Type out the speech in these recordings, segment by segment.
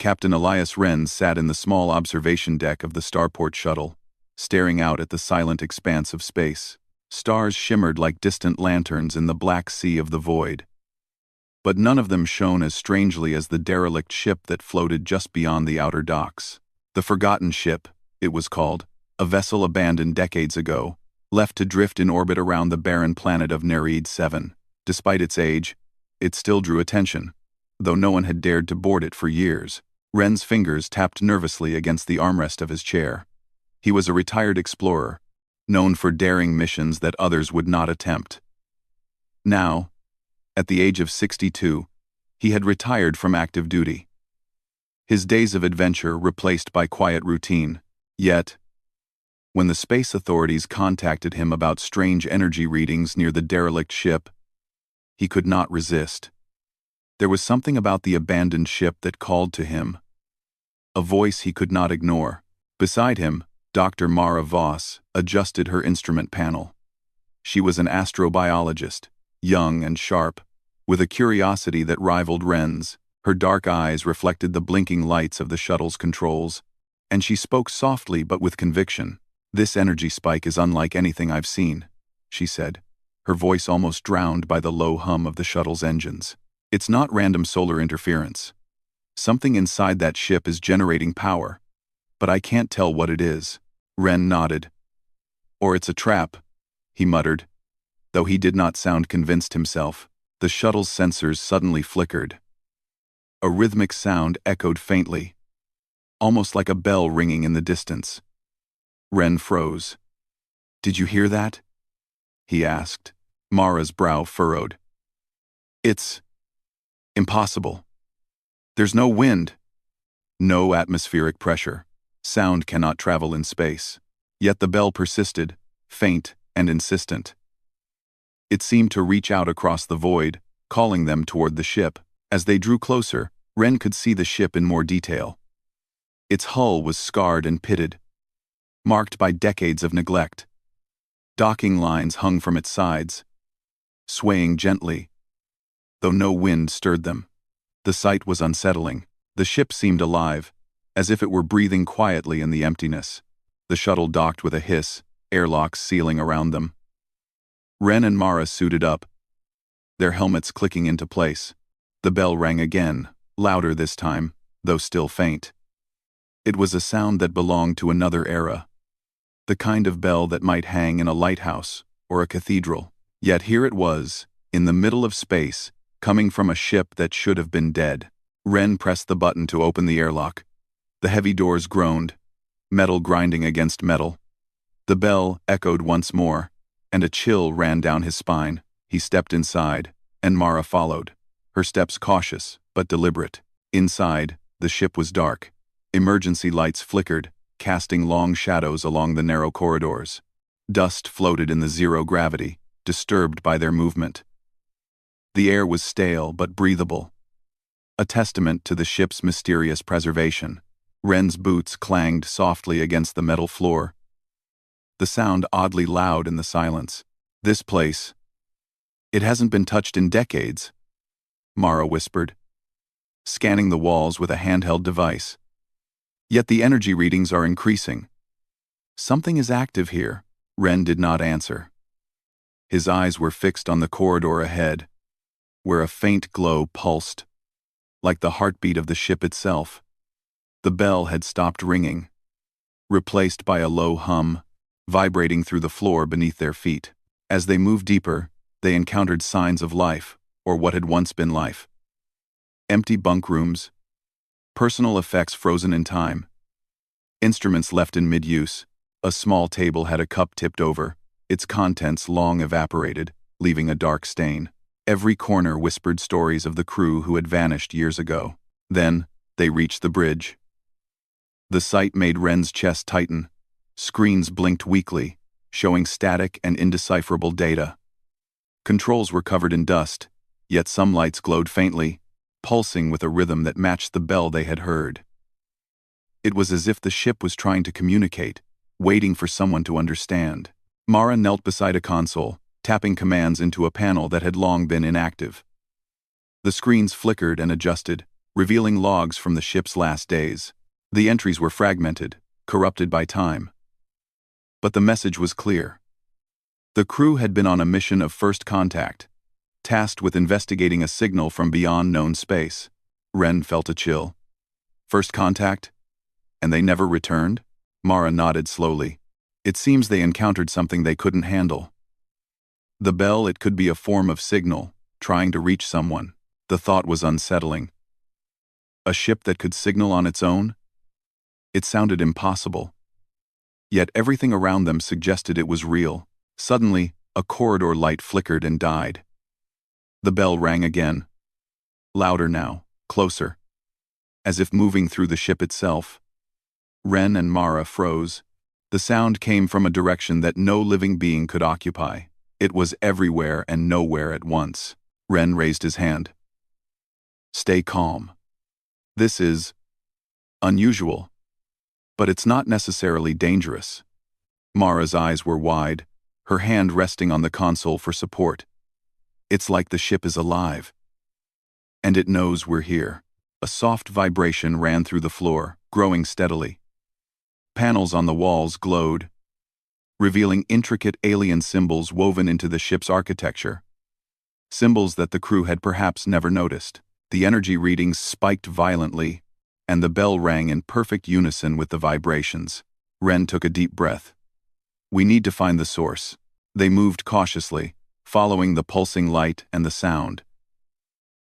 Captain Elias Wren sat in the small observation deck of the starport shuttle, staring out at the silent expanse of space. Stars shimmered like distant lanterns in the black sea of the void. But none of them shone as strangely as the derelict ship that floated just beyond the outer docks. The Forgotten Ship, it was called, a vessel abandoned decades ago, left to drift in orbit around the barren planet of Nereid 7. Despite its age, it still drew attention, though no one had dared to board it for years. Wren's fingers tapped nervously against the armrest of his chair. He was a retired explorer, known for daring missions that others would not attempt. Now, at the age of 62, he had retired from active duty. His days of adventure replaced by quiet routine. Yet, when the space authorities contacted him about strange energy readings near the derelict ship, he could not resist. There was something about the abandoned ship that called to him. A voice he could not ignore. Beside him, Dr. Mara Voss adjusted her instrument panel. She was an astrobiologist, young and sharp, with a curiosity that rivaled Wren's. Her dark eyes reflected the blinking lights of the shuttle's controls, and she spoke softly but with conviction. "This energy spike is unlike anything I've seen," she said, her voice almost drowned by the low hum of the shuttle's engines. "It's not random solar interference. Something inside that ship is generating power, but I can't tell what it is." Wren nodded. "Or it's a trap," he muttered, though he did not sound convinced himself. The shuttle's sensors suddenly flickered. A rhythmic sound echoed faintly, almost like a bell ringing in the distance. Wren froze. "Did you hear that?" he asked. Mara's brow furrowed. "It's impossible. There's no wind, no atmospheric pressure. Sound cannot travel in space." Yet the bell persisted, faint and insistent. It seemed to reach out across the void, calling them toward the ship. As they drew closer, Wren could see the ship in more detail. Its hull was scarred and pitted, marked by decades of neglect. Docking lines hung from its sides, swaying gently, though no wind stirred them. The sight was unsettling. The ship seemed alive, as if it were breathing quietly in the emptiness. The shuttle docked with a hiss, airlocks sealing around them. Wren and Mara suited up, their helmets clicking into place. The bell rang again, louder this time, though still faint. It was a sound that belonged to another era, the kind of bell that might hang in a lighthouse or a cathedral. Yet here it was, in the middle of space, coming from a ship that should have been dead. Wren pressed the button to open the airlock. The heavy doors groaned, metal grinding against metal. The bell echoed once more, and a chill ran down his spine. He stepped inside, and Mara followed, her steps cautious but deliberate. Inside, the ship was dark. Emergency lights flickered, casting long shadows along the narrow corridors. Dust floated in the zero gravity, disturbed by their movement. The air was stale but breathable, a testament to the ship's mysterious preservation. Wren's boots clanged softly against the metal floor, the sound oddly loud in the silence. "This place, it hasn't been touched in decades," Mara whispered, scanning the walls with a handheld device. "Yet the energy readings are increasing. Something is active here." Wren did not answer. His eyes were fixed on the corridor ahead, where a faint glow pulsed, like the heartbeat of the ship itself. The bell had stopped ringing, replaced by a low hum, vibrating through the floor beneath their feet. As they moved deeper, they encountered signs of life, or what had once been life. Empty bunk rooms, personal effects frozen in time, instruments left in mid-use. A small table had a cup tipped over, its contents long evaporated, leaving a dark stain. Every corner whispered stories of the crew who had vanished years ago. Then, they reached the bridge. The sight made Wren's chest tighten. Screens blinked weakly, showing static and indecipherable data. Controls were covered in dust, yet some lights glowed faintly, pulsing with a rhythm that matched the bell they had heard. It was as if the ship was trying to communicate, waiting for someone to understand. Mara knelt beside a console, tapping commands into a panel that had long been inactive. The screens flickered and adjusted, revealing logs from the ship's last days. The entries were fragmented, corrupted by time. But the message was clear. The crew had been on a mission of first contact, tasked with investigating a signal from beyond known space. Ren felt a chill. First contact? And they never returned? Mara nodded slowly. It seems they encountered something they couldn't handle. The bell, it could be a form of signal, trying to reach someone. The thought was unsettling. A ship that could signal on its own? It sounded impossible. Yet everything around them suggested it was real. Suddenly, a corridor light flickered and died. The bell rang again. Louder now, closer. As if moving through the ship itself. Ren and Mara froze. The sound came from a direction that no living being could occupy. It was everywhere and nowhere at once. Ren raised his hand. Stay calm. This is unusual. But it's not necessarily dangerous. Mara's eyes were wide, her hand resting on the console for support. It's like the ship is alive. And it knows we're here. A soft vibration ran through the floor, growing steadily. Panels on the walls glowed, revealing intricate alien symbols woven into the ship's architecture. Symbols that the crew had perhaps never noticed. The energy readings spiked violently, and the bell rang in perfect unison with the vibrations. Ren took a deep breath. We need to find the source. They moved cautiously, following the pulsing light and the sound.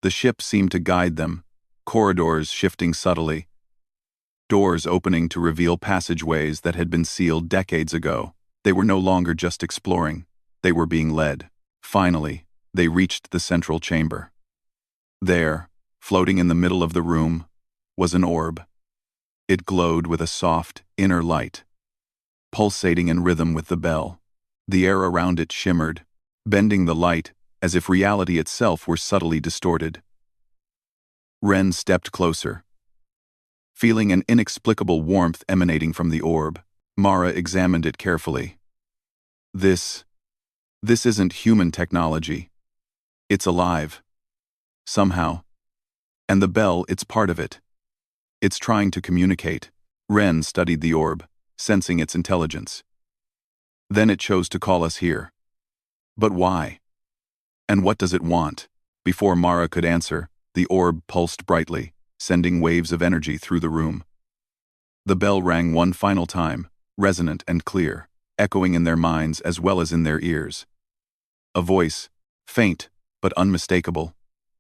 The ship seemed to guide them, corridors shifting subtly, doors opening to reveal passageways that had been sealed decades ago. They were no longer just exploring, they were being led. Finally, they reached the central chamber. There, floating in the middle of the room, was an orb. It glowed with a soft, inner light, pulsating in rhythm with the bell. The air around it shimmered, bending the light as if reality itself were subtly distorted. Ren stepped closer, feeling an inexplicable warmth emanating from the orb. Mara examined it carefully. This isn't human technology. It's alive. Somehow. And the bell, it's part of it. It's trying to communicate. Ren studied the orb, sensing its intelligence. Then it chose to call us here. But why? And what does it want? Before Mara could answer, the orb pulsed brightly, sending waves of energy through the room. The bell rang one final time, resonant and clear, echoing in their minds as well as in their ears. A voice, faint but unmistakable,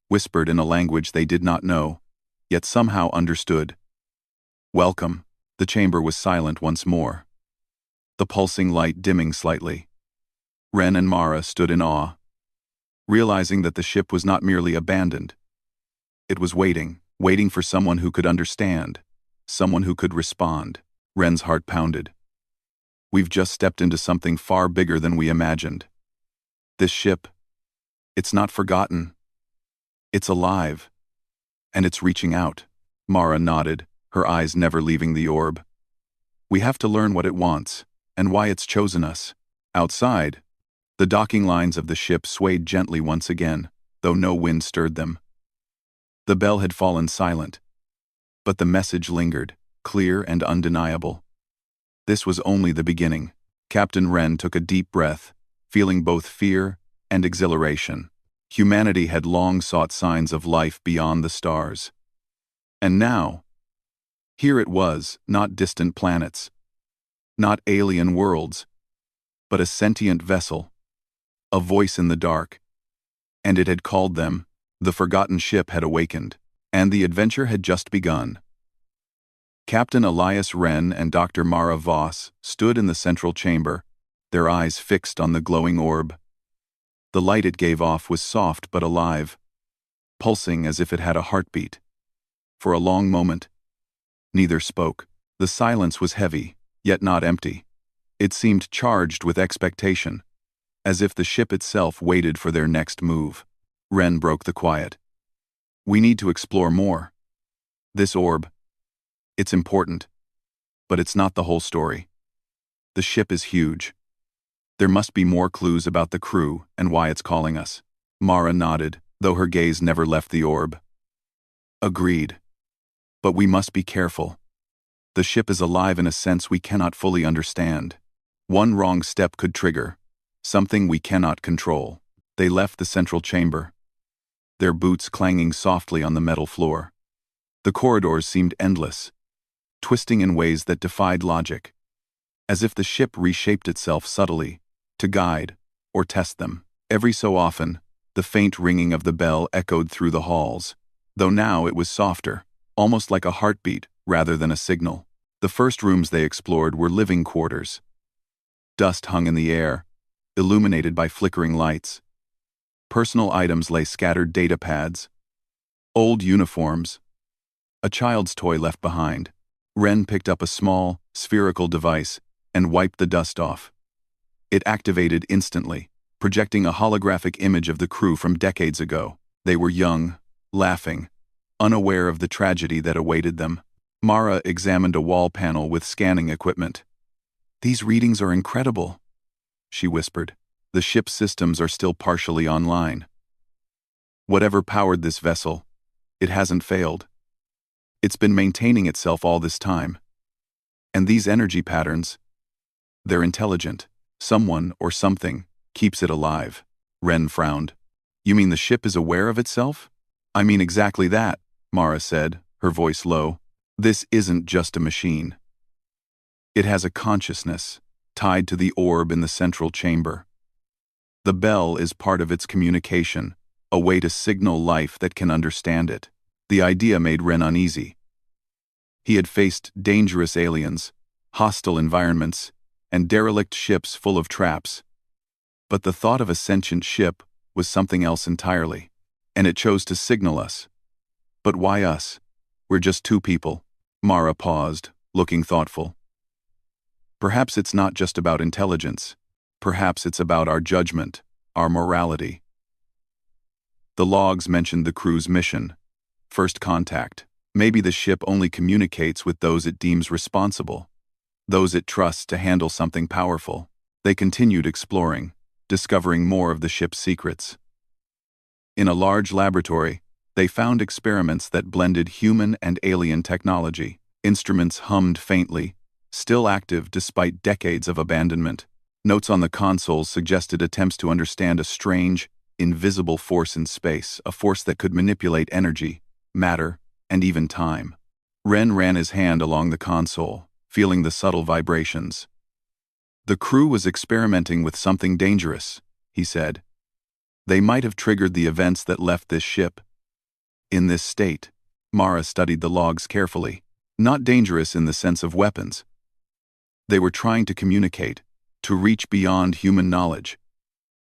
whispered in a language they did not know, yet somehow understood. Welcome. The chamber was silent once more, the pulsing light dimming slightly. Ren and Mara stood in awe, realizing that the ship was not merely abandoned. It was waiting for someone who could understand, someone who could respond. Ren's heart pounded. We've just stepped into something far bigger than we imagined. This ship, it's not forgotten. It's alive. And it's reaching out. Mara nodded, her eyes never leaving the orb. We have to learn what it wants, and why it's chosen us. Outside, the docking lines of the ship swayed gently once again, though no wind stirred them. The bell had fallen silent, but the message lingered, clear and undeniable. This was only the beginning. Captain Ren took a deep breath, feeling both fear and exhilaration. Humanity had long sought signs of life beyond the stars. And now, here it was, not distant planets, not alien worlds, but a sentient vessel, a voice in the dark. And it had called them. The forgotten ship had awakened, and the adventure had just begun. Captain Elias Wren and Dr. Mara Voss stood in the central chamber, their eyes fixed on the glowing orb. The light it gave off was soft but alive, pulsing as if it had a heartbeat. For a long moment, neither spoke. The silence was heavy, yet not empty. It seemed charged with expectation, as if the ship itself waited for their next move. Ren broke the quiet. We need to explore more. This orb, it's important, but it's not the whole story. The ship is huge. There must be more clues about the crew and why it's calling us. Mara nodded, though her gaze never left the orb. Agreed. But we must be careful. The ship is alive in a sense we cannot fully understand. One wrong step could trigger something we cannot control. They left the central chamber, their boots clanging softly on the metal floor. The corridors seemed endless, twisting in ways that defied logic, as if the ship reshaped itself subtly to guide or test them. Every so often, the faint ringing of the bell echoed through the halls, though now it was softer, almost like a heartbeat rather than a signal. The first rooms they explored were living quarters. Dust hung in the air, illuminated by flickering lights. Personal items lay scattered: data pads, old uniforms, a child's toy left behind. Ren picked up a small, spherical device and wiped the dust off. It activated instantly, projecting a holographic image of the crew from decades ago. They were young, laughing, unaware of the tragedy that awaited them. Mara examined a wall panel with scanning equipment. "These readings are incredible," she whispered. "The ship's systems are still partially online. Whatever powered this vessel, it hasn't failed. It's been maintaining itself all this time. And these energy patterns, they're intelligent. Someone or something keeps it alive." Ren frowned. "You mean the ship is aware of itself?" "I mean exactly that," Mara said, her voice low. "This isn't just a machine. It has a consciousness, tied to the orb in the central chamber. The bell is part of its communication, a way to signal life that can understand it." The idea made Ren uneasy. He had faced dangerous aliens, hostile environments, and derelict ships full of traps. But the thought of a sentient ship was something else entirely. And it chose to signal us. But why us? We're just two people. Mara paused, looking thoughtful. Perhaps it's not just about intelligence. Perhaps it's about our judgment, our morality. The logs mentioned the crew's mission. First contact. Maybe the ship only communicates with those it deems responsible, those it trusts to handle something powerful. They continued exploring, discovering more of the ship's secrets. In a large laboratory, they found experiments that blended human and alien technology. Instruments hummed faintly, still active despite decades of abandonment. Notes on the consoles suggested attempts to understand a strange, invisible force in space, a force that could manipulate energy, matter, and even time. Ren ran his hand along the console, feeling the subtle vibrations. "The crew was experimenting with something dangerous," he said. "They might have triggered the events that left this ship in this state." Mara studied the logs carefully. Not dangerous in the sense of weapons. They were trying to communicate, to reach beyond human knowledge.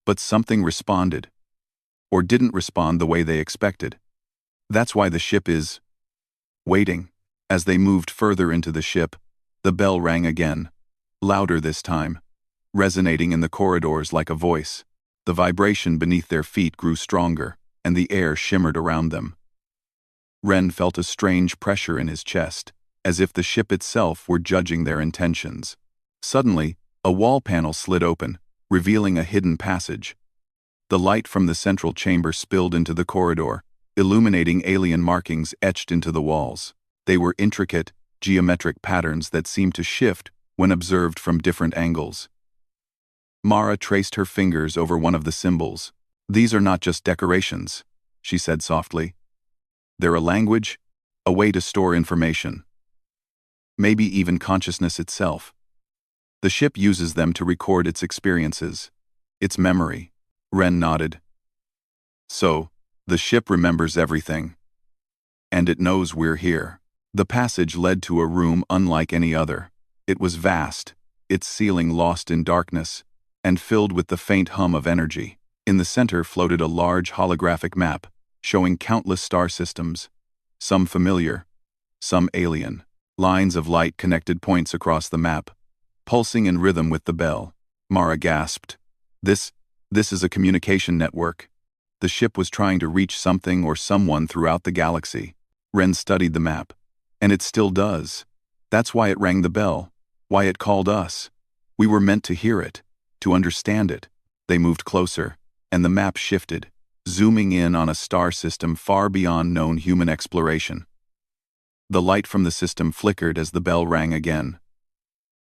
But something responded, or didn't respond the way they expected. That's why the ship is waiting. As they moved further into the ship, the bell rang again, louder this time, resonating in the corridors like a voice. The vibration beneath their feet grew stronger, and the air shimmered around them. Ren felt a strange pressure in his chest, as if the ship itself were judging their intentions. Suddenly, a wall panel slid open, revealing a hidden passage. The light from the central chamber spilled into the corridor, illuminating alien markings etched into the walls. They were intricate, geometric patterns that seemed to shift when observed from different angles. Mara traced her fingers over one of the symbols. "These are not just decorations," she said softly. "They're a language, a way to store information. Maybe even consciousness itself. The ship uses them to record its experiences, its memory." Ren nodded. "So, the ship remembers everything. And it knows we're here." The passage led to a room unlike any other. It was vast, its ceiling lost in darkness, and filled with the faint hum of energy. In the center floated a large holographic map, showing countless star systems, some familiar, some alien. Lines of light connected points across the map, pulsing in rhythm with the bell. Mara gasped. This is a communication network. The ship was trying to reach something or someone throughout the galaxy. Ren studied the map. And it still does. That's why it rang the bell, why it called us. We were meant to hear it, to understand it. They moved closer, and the map shifted, zooming in on a star system far beyond known human exploration. The light from the system flickered as the bell rang again,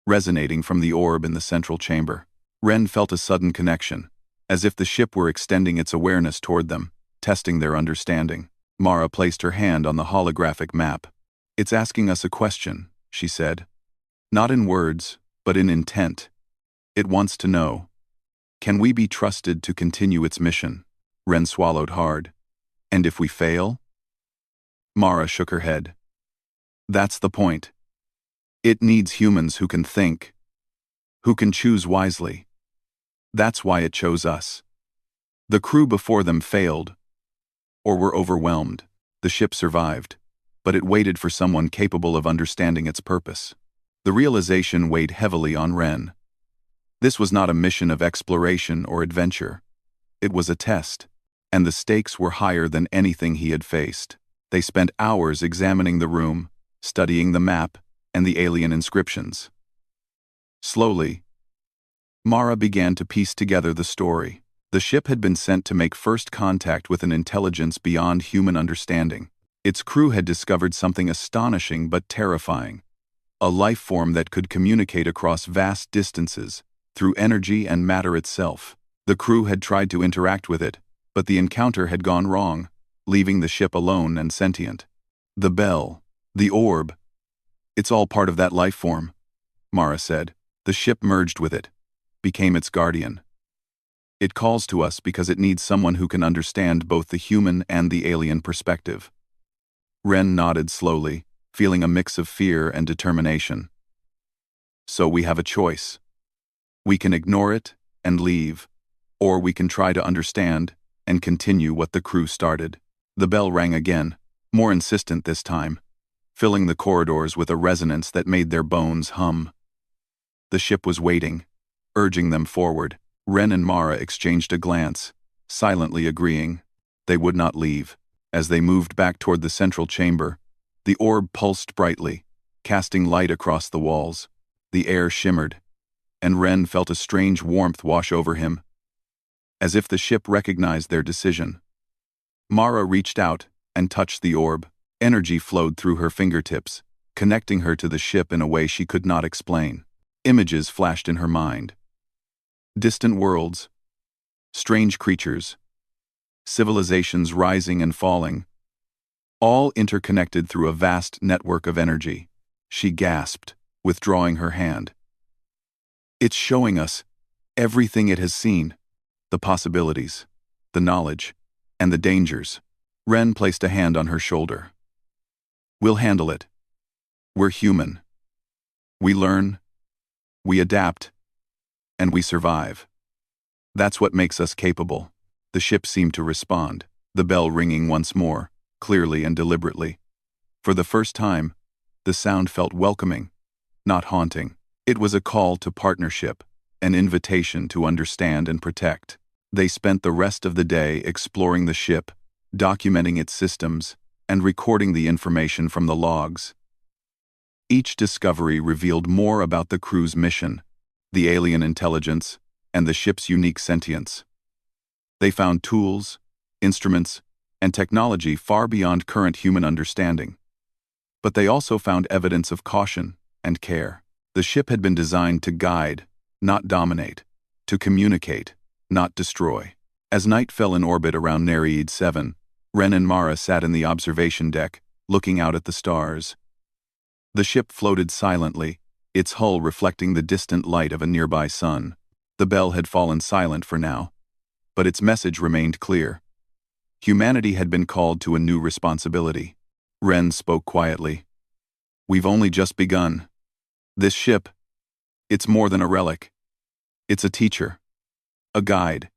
resonating from the orb in the central chamber. Ren felt a sudden connection, as if the ship were extending its awareness toward them, testing their understanding. Mara placed her hand on the holographic map. "It's asking us a question," she said. "Not in words, but in intent. It wants to know, can we be trusted to continue its mission?" Ren swallowed hard. "And if we fail?" Mara shook her head. "That's the point. It needs humans who can think, who can choose wisely. That's why it chose us. The crew before them failed, or were overwhelmed. The ship survived, but it waited for someone capable of understanding its purpose." The realization weighed heavily on Ren. This was not a mission of exploration or adventure. It was a test, and the stakes were higher than anything he had faced. They spent hours examining the room, studying the map and the alien inscriptions. Slowly, Mara began to piece together the story. The ship had been sent to make first contact with an intelligence beyond human understanding. Its crew had discovered something astonishing but terrifying: a life form that could communicate across vast distances, through energy and matter itself. The crew had tried to interact with it, but the encounter had gone wrong, leaving the ship alone and sentient. "The bell, the orb, it's all part of that life form," Mara said. "The ship merged with it, became its guardian. It calls to us because it needs someone who can understand both the human and the alien perspective." Ren nodded slowly, feeling a mix of fear and determination. "So we have a choice. We can ignore it and leave, or we can try to understand and continue what the crew started." The bell rang again, more insistent this time, filling the corridors with a resonance that made their bones hum. The ship was waiting, urging them forward. Ren and Mara exchanged a glance, silently agreeing. They would not leave. As they moved back toward the central chamber, the orb pulsed brightly, casting light across the walls. The air shimmered, and Ren felt a strange warmth wash over him, as if the ship recognized their decision. Mara reached out and touched the orb. Energy flowed through her fingertips, connecting her to the ship in a way she could not explain. Images flashed in her mind. Distant worlds, strange creatures, civilizations rising and falling, all interconnected through a vast network of energy. She gasped, withdrawing her hand. "It's showing us everything it has seen, the possibilities, the knowledge, and the dangers." Ren placed a hand on her shoulder. "We'll handle it. We're human. We learn, we adapt, and we survive. That's what makes us capable." The ship seemed to respond, the bell ringing once more, clearly and deliberately. For the first time, the sound felt welcoming, not haunting. It was a call to partnership, an invitation to understand and protect. They spent the rest of the day exploring the ship, documenting its systems, and recording the information from the logs. Each discovery revealed more about the crew's mission, the alien intelligence, and the ship's unique sentience. They found tools, instruments, and technology far beyond current human understanding. But they also found evidence of caution and care. The ship had been designed to guide, not dominate, to communicate, not destroy. As night fell in orbit around Nereid 7, Ren and Mara sat in the observation deck, looking out at the stars. The ship floated silently, its hull reflecting the distant light of a nearby sun. The bell had fallen silent for now, but its message remained clear. Humanity had been called to a new responsibility. Ren spoke quietly. "We've only just begun. This ship, it's more than a relic. It's a teacher, a guide,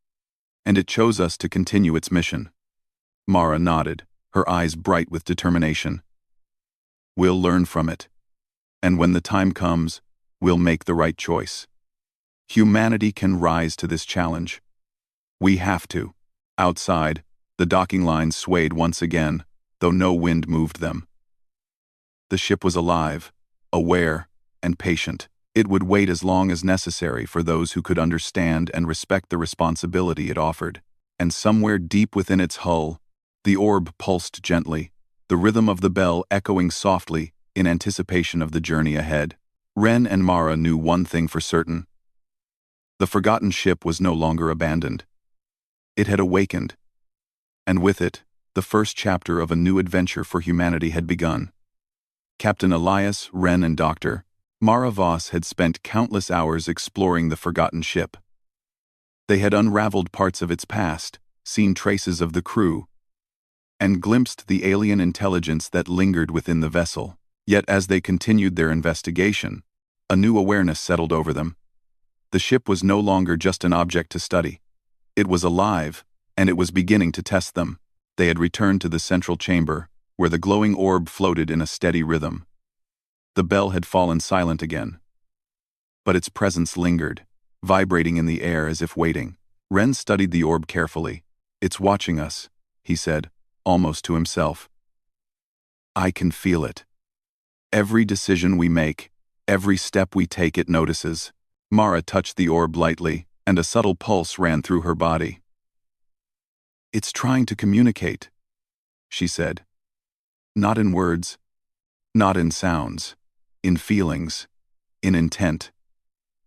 and it chose us to continue its mission." Mara nodded, her eyes bright with determination. "We'll learn from it, and when the time comes, we'll make the right choice. Humanity can rise to this challenge. We have to." Outside, the docking lines swayed once again, though no wind moved them. The ship was alive, aware, and patient. It would wait as long as necessary for those who could understand and respect the responsibility it offered. And somewhere deep within its hull, the orb pulsed gently, the rhythm of the bell echoing softly in anticipation of the journey ahead. Ren and Mara knew one thing for certain. The forgotten ship was no longer abandoned. It had awakened, and with it, the first chapter of a new adventure for humanity had begun. Captain Elias, Ren, and Dr. Mara Voss had spent countless hours exploring the forgotten ship. They had unraveled parts of its past, seen traces of the crew, and glimpsed the alien intelligence that lingered within the vessel. Yet as they continued their investigation, a new awareness settled over them. The ship was no longer just an object to study. It was alive, and it was beginning to test them. They had returned to the central chamber, where the glowing orb floated in a steady rhythm. The bell had fallen silent again, but its presence lingered, vibrating in the air as if waiting. Ren studied the orb carefully. "It's watching us," he said, almost to himself. "I can feel it. Every decision we make, every step we take, it notices." Mara touched the orb lightly, and a subtle pulse ran through her body. "It's trying to communicate," she said. "Not in words, not in sounds, in feelings, in intent.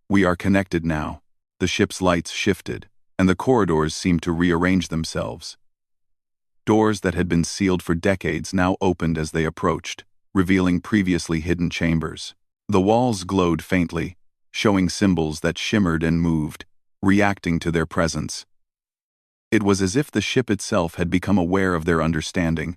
We are connected now." The ship's lights shifted, and the corridors seemed to rearrange themselves. Doors that had been sealed for decades now opened as they approached, revealing previously hidden chambers. The walls glowed faintly, showing symbols that shimmered and moved, reacting to their presence. It was as if the ship itself had become aware of their understanding,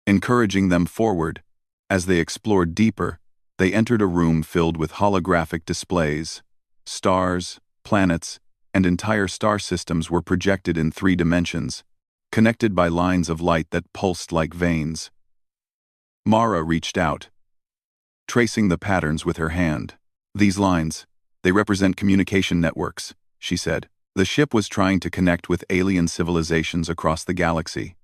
encouraging them forward. As they explored deeper, they entered a room filled with holographic displays. Stars, planets, and entire star systems were projected in 3 dimensions, connected by lines of light that pulsed like veins. Mara reached out, tracing the patterns with her hand. "These lines, they represent communication networks," she said. The ship was trying to connect with alien civilizations across the galaxy.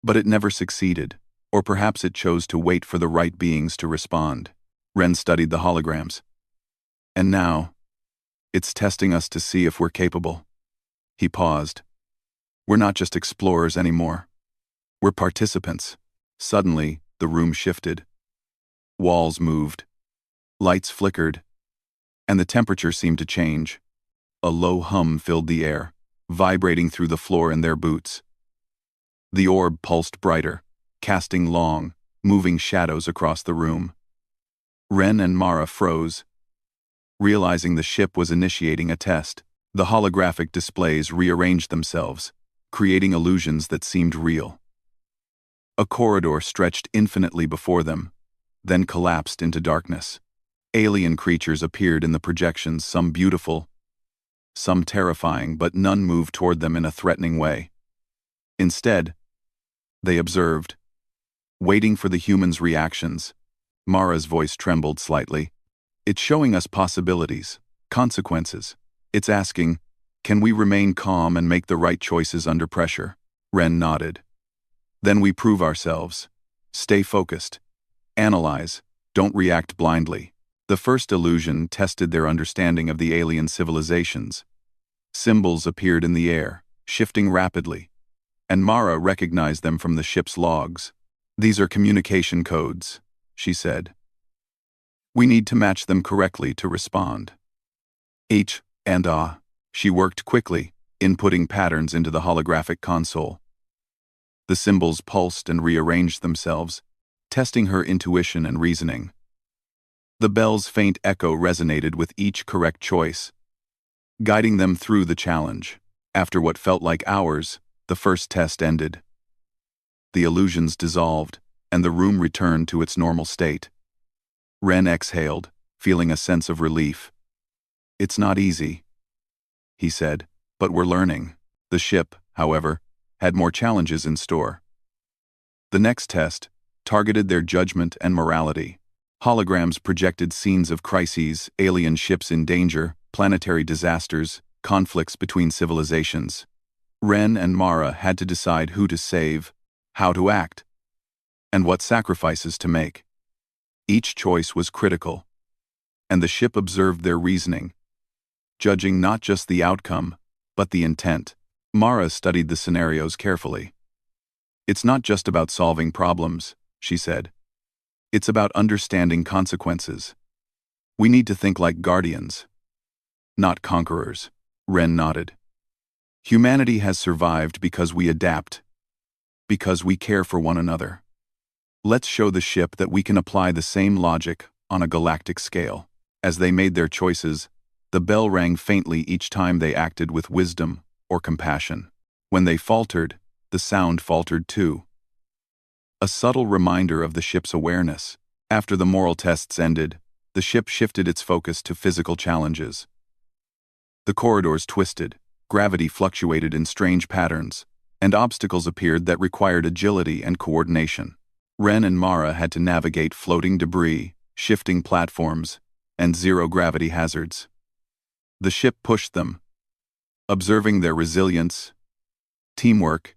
But it never succeeded, or perhaps it chose to wait for the right beings to respond. Ren studied the holograms. "And now, it's testing us to see if we're capable." He paused. "We're not just explorers anymore. We're participants." Suddenly, the room shifted. Walls moved. Lights flickered, and the temperature seemed to change. A low hum filled the air, vibrating through the floor in their boots. The orb pulsed brighter, casting long, moving shadows across the room. Ren and Mara froze, realizing the ship was initiating a test. The holographic displays rearranged themselves, creating illusions that seemed real. A corridor stretched infinitely before them, then collapsed into darkness. Alien creatures appeared in the projections, some beautiful, some terrifying, but none moved toward them in a threatening way. Instead, they observed, waiting for the humans' reactions. Mara's voice trembled slightly. "It's showing us possibilities, consequences. It's asking, can we remain calm and make the right choices under pressure?" Ren nodded. "Then we prove ourselves. Stay focused. Analyze. Don't react blindly." The first illusion tested their understanding of the alien civilizations. Symbols appeared in the air, shifting rapidly, and Mara recognized them from the ship's logs. "These are communication codes," she said. "We need to match them correctly to respond." H and A. She worked quickly, inputting patterns into the holographic console. The symbols pulsed and rearranged themselves, testing her intuition and reasoning. The bell's faint echo resonated with each correct choice, guiding them through the challenge. After what felt like hours, the first test ended. The illusions dissolved, and the room returned to its normal state. Ren exhaled, feeling a sense of relief. "It's not easy," he said, "but we're learning." The ship, however, had more challenges in store. The next test targeted their judgment and morality. Holograms projected scenes of crises, alien ships in danger, planetary disasters, conflicts between civilizations. Ren and Mara had to decide who to save, how to act, and what sacrifices to make. Each choice was critical, and the ship observed their reasoning, judging not just the outcome, but the intent. Mara studied the scenarios carefully. It's not just about solving problems, she said. It's about understanding consequences. We need to think like guardians, not conquerors. Ren nodded. Humanity has survived because we adapt, because we care for one another. Let's show the ship that we can apply the same logic on a galactic scale. As they made their choices, the bell rang faintly each time they acted with wisdom or compassion. When they faltered, the sound faltered too. A subtle reminder of the ship's awareness. After the moral tests ended, the ship shifted its focus to physical challenges. The corridors twisted, gravity fluctuated in strange patterns, and obstacles appeared that required agility and coordination. Ren and Mara had to navigate floating debris, shifting platforms, and zero-gravity hazards. The ship pushed them, observing their resilience, teamwork,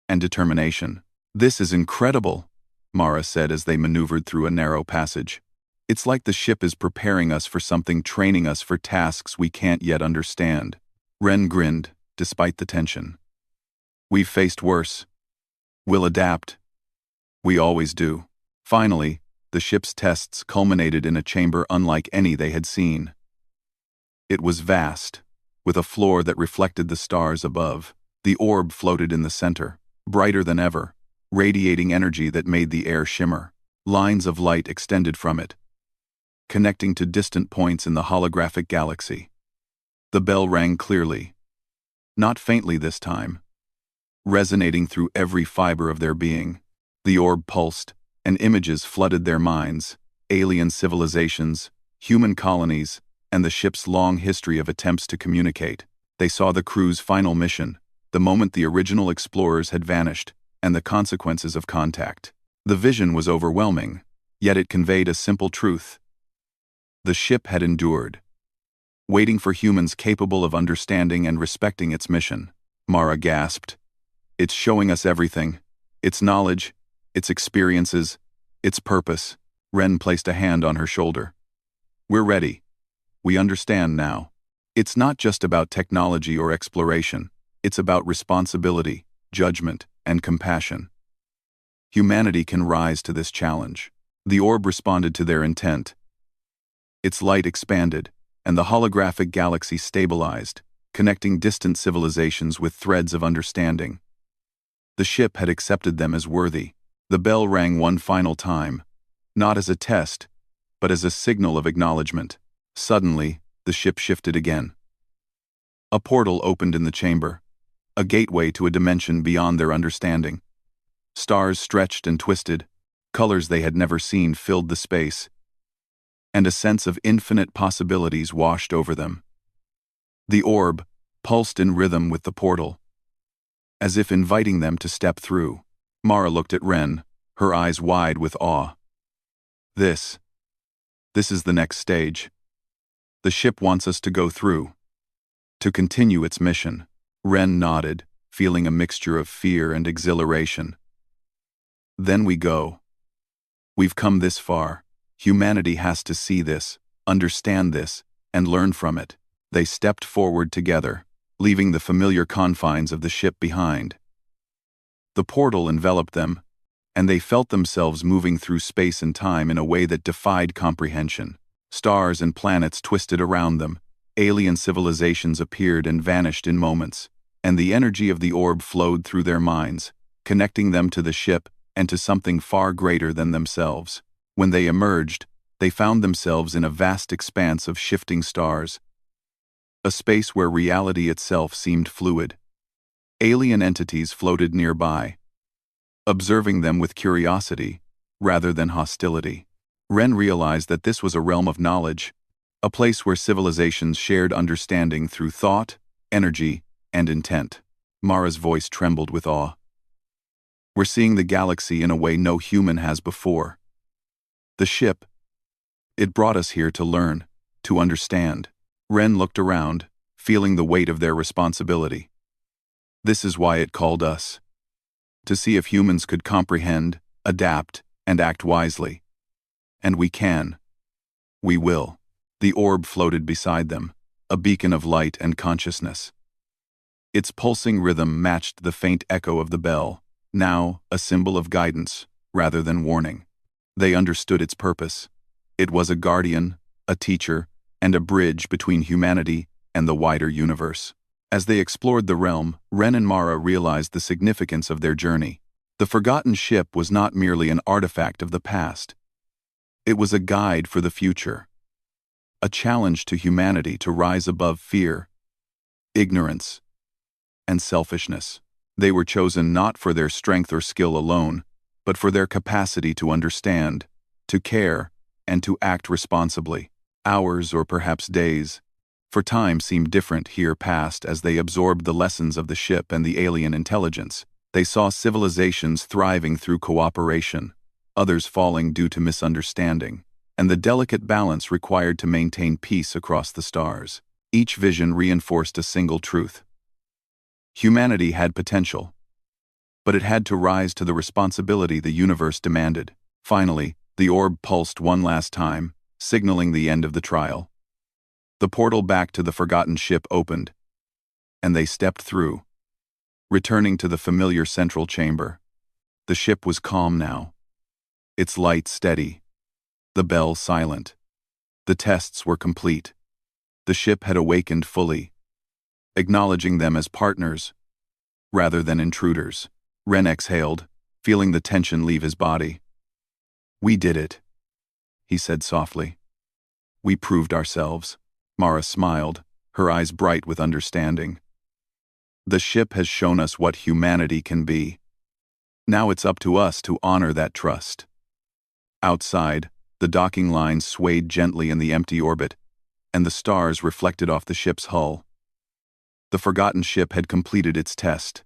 and determination. "This is incredible," Mara said as they maneuvered through a narrow passage. "It's like the ship is preparing us for something, training us for tasks we can't yet understand." Ren grinned, despite the tension. "We've faced worse. We'll adapt. We always do." Finally, the ship's tests culminated in a chamber unlike any they had seen. It was vast, with a floor that reflected the stars above. The orb floated in the center, brighter than ever, radiating energy that made the air shimmer. Lines of light extended from it, connecting to distant points in the holographic galaxy. The bell rang clearly, not faintly this time, resonating through every fiber of their being. The orb pulsed, and images flooded their minds: alien civilizations, human colonies, and the ship's long history of attempts to communicate. They saw the crew's final mission, the moment the original explorers had vanished, and the consequences of contact. The vision was overwhelming, yet it conveyed a simple truth. The ship had endured, waiting for humans capable of understanding and respecting its mission. Mara gasped. "It's showing us everything. Its knowledge, its experiences, its purpose." Ren placed a hand on her shoulder. "We're ready. We understand now. It's not just about technology or exploration. It's about responsibility, judgment, and compassion. Humanity can rise to this challenge." The orb responded to their intent. Its light expanded, and the holographic galaxy stabilized, connecting distant civilizations with threads of understanding. The ship had accepted them as worthy. The bell rang one final time, not as a test, but as a signal of acknowledgement. Suddenly, the ship shifted again. A portal opened in the chamber, a gateway to a dimension beyond their understanding. Stars stretched and twisted, colors they had never seen filled the space, and a sense of infinite possibilities washed over them. The orb pulsed in rhythm with the portal, as if inviting them to step through. Mara looked at Ren, her eyes wide with awe. This is the next stage. The ship wants us to go through, to continue its mission." Ren nodded, feeling a mixture of fear and exhilaration. "Then we go. We've come this far. Humanity has to see this, understand this, and learn from it." They stepped forward together, leaving the familiar confines of the ship behind. The portal enveloped them, and they felt themselves moving through space and time in a way that defied comprehension. Stars and planets twisted around them, alien civilizations appeared and vanished in moments, and the energy of the orb flowed through their minds, connecting them to the ship and to something far greater than themselves. When they emerged, they found themselves in a vast expanse of shifting stars, a space where reality itself seemed fluid. Alien entities floated nearby, observing them with curiosity rather than hostility. Ren realized that this was a realm of knowledge, a place where civilizations shared understanding through thought, energy, and intent. Mara's voice trembled with awe. "We're seeing the galaxy in a way no human has before. The ship, it brought us here to learn, to understand." Ren looked around, feeling the weight of their responsibility. "This is why it called us. To see if humans could comprehend, adapt, and act wisely. And we can. We will." The orb floated beside them, a beacon of light and consciousness. Its pulsing rhythm matched the faint echo of the bell, now a symbol of guidance rather than warning. They understood its purpose. It was a guardian, a teacher, and a bridge between humanity and the wider universe. As they explored the realm, Ren and Mara realized the significance of their journey. The forgotten ship was not merely an artifact of the past. It was a guide for the future. A challenge to humanity to rise above fear, ignorance, and selfishness. They were chosen not for their strength or skill alone, but for their capacity to understand, to care, and to act responsibly. Hours or perhaps days, for time seemed different here passed as they absorbed the lessons of the ship and the alien intelligence. They saw civilizations thriving through cooperation, others falling due to misunderstanding, and the delicate balance required to maintain peace across the stars. Each vision reinforced a single truth. Humanity had potential, but it had to rise to the responsibility the universe demanded. Finally, the orb pulsed one last time, signaling the end of the trial. The portal back to the forgotten ship opened, and they stepped through, returning to the familiar central chamber. The ship was calm now, its light steady, the bell silent. The tests were complete. The ship had awakened fully, acknowledging them as partners rather than intruders. Ren exhaled, feeling the tension leave his body. "We did it," he said softly. "We proved ourselves." Mara smiled, her eyes bright with understanding. "The ship has shown us what humanity can be. Now it's up to us to honor that trust." Outside, the docking line swayed gently in the empty orbit, and the stars reflected off the ship's hull. The forgotten ship had completed its test,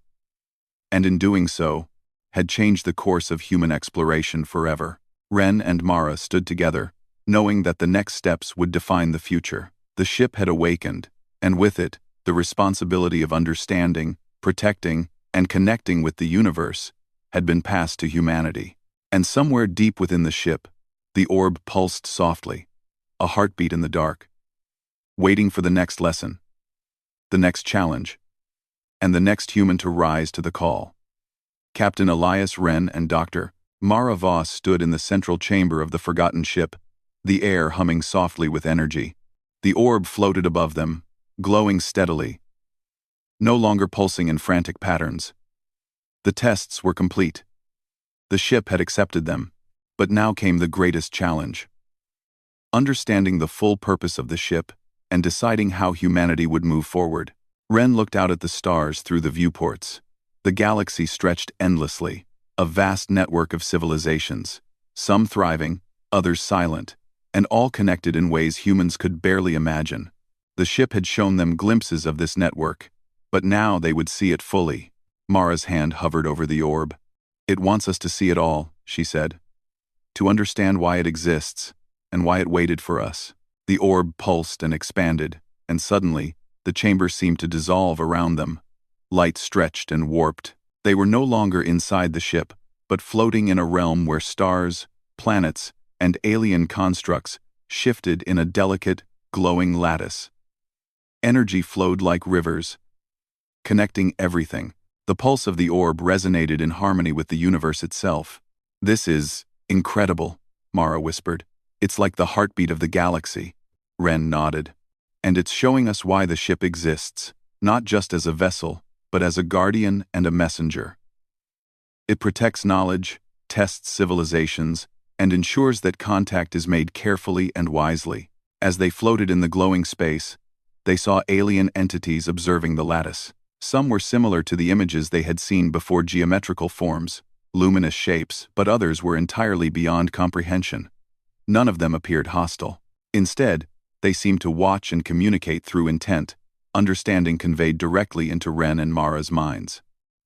and in doing so, had changed the course of human exploration forever. Ren and Mara stood together, knowing that the next steps would define the future. The ship had awakened, and with it, the responsibility of understanding, protecting, and connecting with the universe had been passed to humanity. And somewhere deep within the ship, the orb pulsed softly, a heartbeat in the dark, waiting for the next lesson, the next challenge, and the next human to rise to the call. Captain Elias Wren and Dr. Mara Voss stood in the central chamber of the forgotten ship, the air humming softly with energy. The orb floated above them, glowing steadily, no longer pulsing in frantic patterns. The tests were complete. The ship had accepted them, but now came the greatest challenge. Understanding the full purpose of the ship and deciding how humanity would move forward. Ren looked out at the stars through the viewports. The galaxy stretched endlessly, a vast network of civilizations, some thriving, others silent, and all connected in ways humans could barely imagine. The ship had shown them glimpses of this network, but now they would see it fully. Mara's hand hovered over the orb. "It wants us to see it all," she said, "to understand why it exists, and why it waited for us." The orb pulsed and expanded, and suddenly, the chamber seemed to dissolve around them. Light stretched and warped. They were no longer inside the ship, but floating in a realm where stars, planets, and alien constructs shifted in a delicate, glowing lattice. Energy flowed like rivers, connecting everything. The pulse of the orb resonated in harmony with the universe itself. "This is incredible," Mara whispered. "It's like the heartbeat of the galaxy." Ren nodded. "And it's showing us why the ship exists, not just as a vessel, but as a guardian and a messenger. It protects knowledge, tests civilizations, and ensures that contact is made carefully and wisely." As they floated in the glowing space, they saw alien entities observing the lattice. Some were similar to the images they had seen before: geometrical forms, luminous shapes, but others were entirely beyond comprehension. None of them appeared hostile. Instead, they seemed to watch and communicate through intent, understanding conveyed directly into Ren and Mara's minds.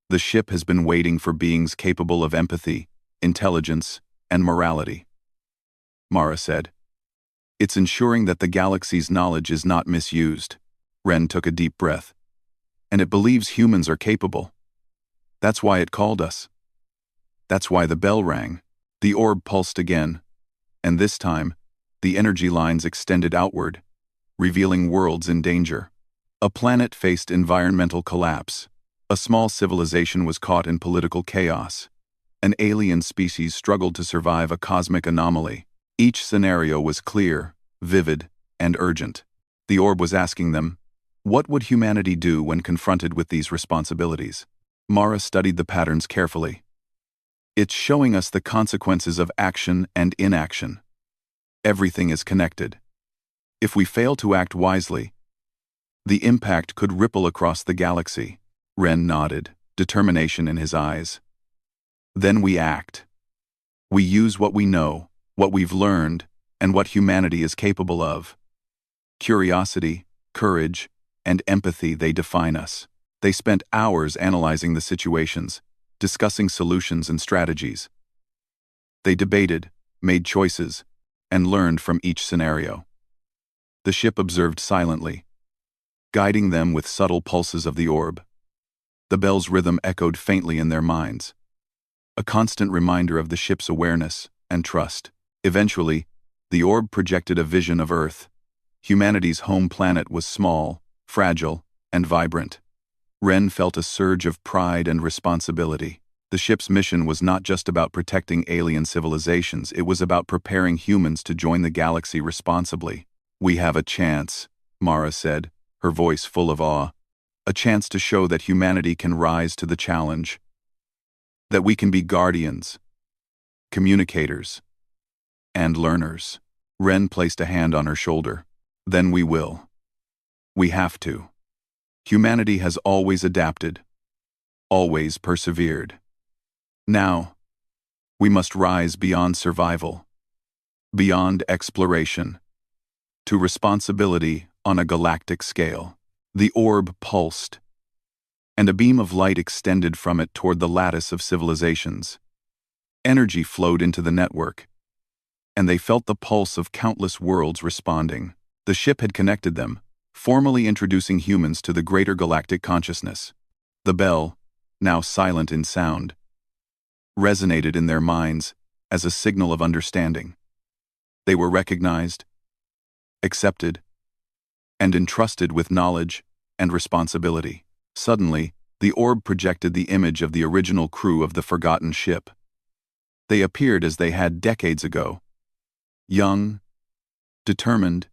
"The ship has been waiting for beings capable of empathy, intelligence, and morality," Mara said. "It's ensuring that the galaxy's knowledge is not misused." Ren took a deep breath. "And it believes humans are capable. That's why it called us. That's why the bell rang." The orb pulsed again, and this time, the energy lines extended outward, revealing worlds in danger. A planet faced environmental collapse. A small civilization was caught in political chaos. An alien species struggled to survive a cosmic anomaly. Each scenario was clear, vivid, and urgent. The orb was asking them, what would humanity do when confronted with these responsibilities? Mara studied the patterns carefully. It's showing us the consequences of action and inaction. Everything is connected. If we fail to act wisely, the impact could ripple across the galaxy. Ren nodded, determination in his eyes. Then we act. We use what we know, what we've learned, and what humanity is capable of. Curiosity, courage, and empathy, they define us. They spent hours analyzing the situations, discussing solutions and strategies. They debated, made choices, and learned from each scenario. The ship observed silently, guiding them with subtle pulses of the orb. The bell's rhythm echoed faintly in their minds, a constant reminder of the ship's awareness and trust. Eventually, the orb projected a vision of Earth. Humanity's home planet was small, fragile, and vibrant. Ren felt a surge of pride and responsibility. The ship's mission was not just about protecting alien civilizations, it was about preparing humans to join the galaxy responsibly. We have a chance, Mara said, her voice full of awe. A chance to show that humanity can rise to the challenge. That we can be guardians, communicators, and learners. Ren placed a hand on her shoulder. Then we will. We have to. Humanity has always adapted, always persevered. Now, we must rise beyond survival, beyond exploration, to responsibility on a galactic scale. The orb pulsed, and a beam of light extended from it toward the lattice of civilizations. Energy flowed into the network, and they felt the pulse of countless worlds responding. The ship had connected them, formally introducing humans to the greater galactic consciousness. The bell, now silent in sound, resonated in their minds as a signal of understanding. They were recognized, accepted, and entrusted with knowledge and responsibility. Suddenly, the orb projected the image of the original crew of the forgotten ship. They appeared as they had decades ago, young, determined,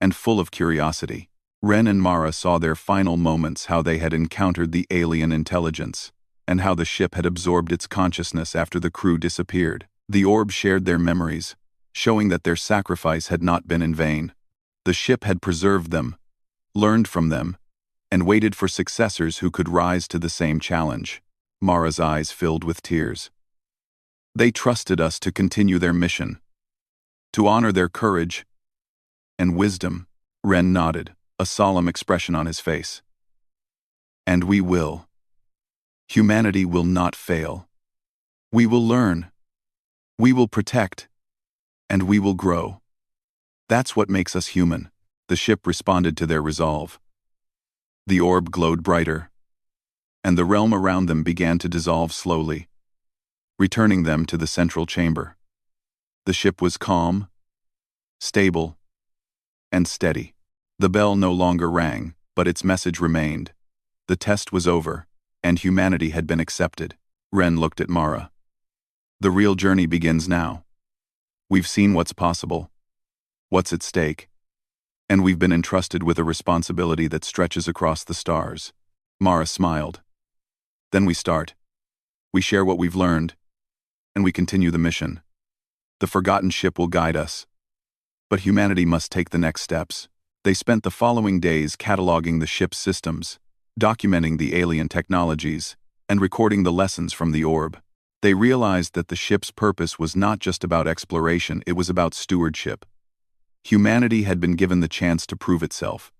and full of curiosity. Ren and Mara saw their final moments, how they had encountered the alien intelligence, and how the ship had absorbed its consciousness after the crew disappeared. The orb shared their memories, showing that their sacrifice had not been in vain. The ship had preserved them, learned from them, and waited for successors who could rise to the same challenge. Mara's eyes filled with tears. They trusted us to continue their mission, to honor their courage and wisdom. Ren nodded, a solemn expression on his face. And we will. Humanity will not fail. We will learn. We will protect. And we will grow. That's what makes us human. The ship responded to their resolve. The orb glowed brighter, and the realm around them began to dissolve slowly, returning them to the central chamber. The ship was calm, stable, and steady. The bell no longer rang, but its message remained. The test was over, and humanity had been accepted. Ren looked at Mara. The real journey begins now. We've seen what's possible, what's at stake, and we've been entrusted with a responsibility that stretches across the stars. Mara smiled. Then we start. We share what we've learned, and we continue the mission. The forgotten ship will guide us, but humanity must take the next steps. They spent the following days cataloging the ship's systems, documenting the alien technologies, and recording the lessons from the orb. They realized that the ship's purpose was not just about exploration, it was about stewardship. Humanity had been given the chance to prove itself,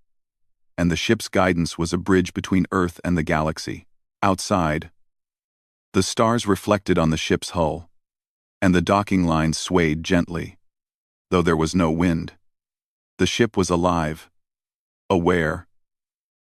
and the ship's guidance was a bridge between Earth and the galaxy. Outside, the stars reflected on the ship's hull, and the docking lines swayed gently, though there was no wind. The ship was alive, aware,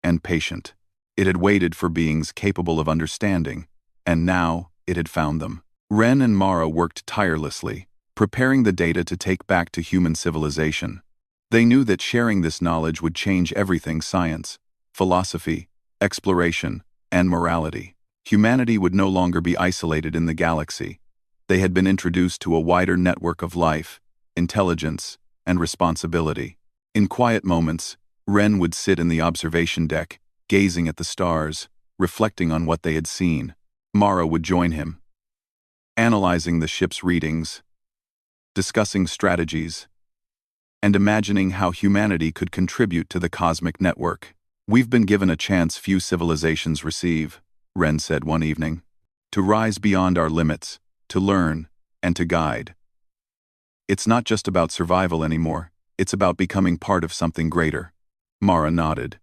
and patient. It had waited for beings capable of understanding, and now it had found them. Ren and Mara worked tirelessly, preparing the data to take back to human civilization. They knew that sharing this knowledge would change everything: science, philosophy, exploration, and morality. Humanity would no longer be isolated in the galaxy. They had been introduced to a wider network of life, intelligence, and responsibility. In quiet moments, Ren would sit in the observation deck, gazing at the stars, reflecting on what they had seen. Mara would join him, analyzing the ship's readings, discussing strategies, and imagining how humanity could contribute to the cosmic network. "We've been given a chance few civilizations receive," Ren said one evening. "To rise beyond our limits, to learn, and to guide. It's not just about survival anymore, it's about becoming part of something greater." Mara nodded.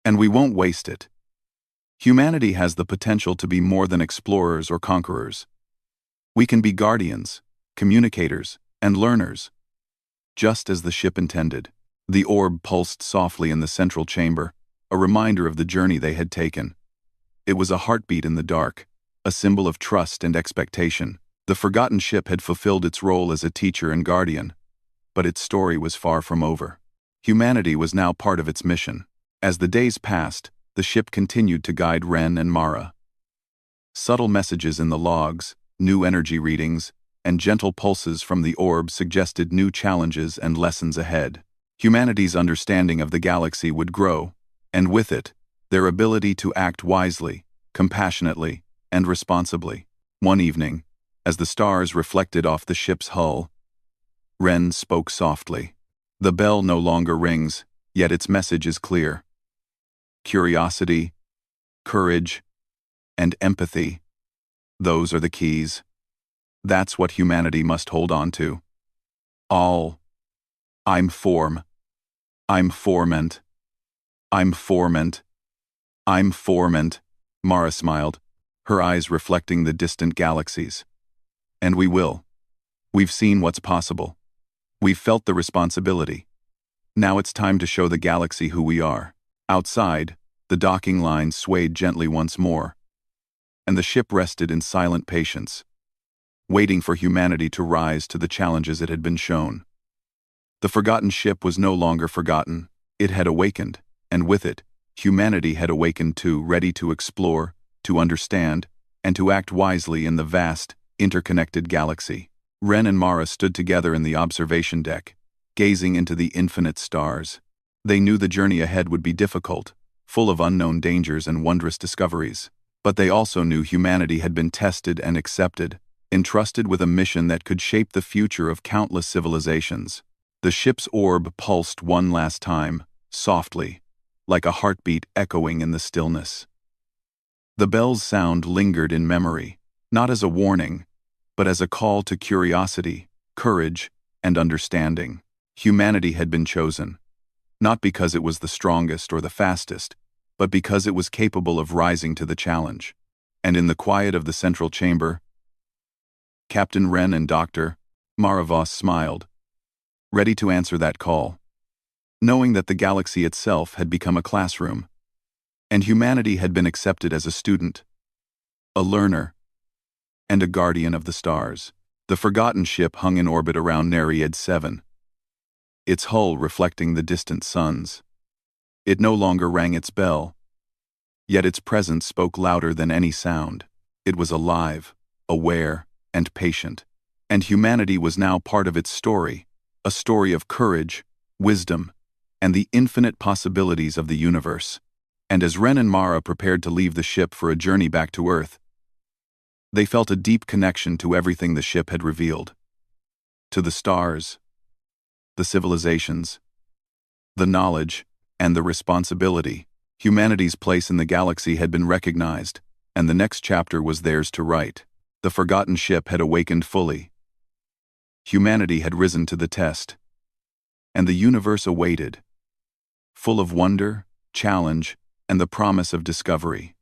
"And we won't waste it. Humanity has the potential to be more than explorers or conquerors. We can be guardians, communicators, and learners." Just as the ship intended, the orb pulsed softly in the central chamber, a reminder of the journey they had taken. It was a heartbeat in the dark, a symbol of trust and expectation. The forgotten ship had fulfilled its role as a teacher and guardian, but its story was far from over. Humanity was now part of its mission. As the days passed, the ship continued to guide Ren and Mara. Subtle messages in the logs, new energy readings, and gentle pulses from the orb suggested new challenges and lessons ahead. Humanity's understanding of the galaxy would grow, and with it, their ability to act wisely, compassionately, and responsibly. One evening, as the stars reflected off the ship's hull, Ren spoke softly. "The bell no longer rings, yet its message is clear. Curiosity, courage, and empathy. Those are the keys. That's what humanity must hold on to. All. I'm form. I'm formant. I'm formant. I'm formant." Mara smiled, her eyes reflecting the distant galaxies. "And we will. We've seen what's possible. We've felt the responsibility. Now it's time to show the galaxy who we are." Outside, the docking line swayed gently once more, and the ship rested in silent patience, waiting for humanity to rise to the challenges it had been shown. The forgotten ship was no longer forgotten. It had awakened, and with it, humanity had awakened too, ready to explore, to understand, and to act wisely in the vast, interconnected galaxy. Ren and Mara stood together in the observation deck, gazing into the infinite stars. They knew the journey ahead would be difficult, full of unknown dangers and wondrous discoveries. But they also knew humanity had been tested and accepted, entrusted with a mission that could shape the future of countless civilizations. The ship's orb pulsed one last time, softly, like a heartbeat echoing in the stillness. The bell's sound lingered in memory, not as a warning, but as a call to curiosity, courage, and understanding. Humanity had been chosen, not because it was the strongest or the fastest, but because it was capable of rising to the challenge. And in the quiet of the central chamber, Captain Ren and Dr. Maravos smiled, ready to answer that call, knowing that the galaxy itself had become a classroom, and humanity had been accepted as a student, a learner, and a guardian of the stars. The forgotten ship hung in orbit around Nereid 7, its hull reflecting the distant suns. It no longer rang its bell, yet its presence spoke louder than any sound. It was alive, aware, and patient, and humanity was now part of its story, a story of courage, wisdom, and the infinite possibilities of the universe. And as Ren and Mara prepared to leave the ship for a journey back to Earth, they felt a deep connection to everything the ship had revealed. To the stars, the civilizations, the knowledge, and the responsibility. Humanity's place in the galaxy had been recognized, and the next chapter was theirs to write. The forgotten ship had awakened fully. Humanity had risen to the test, and the universe awaited, full of wonder, challenge, and the promise of discovery.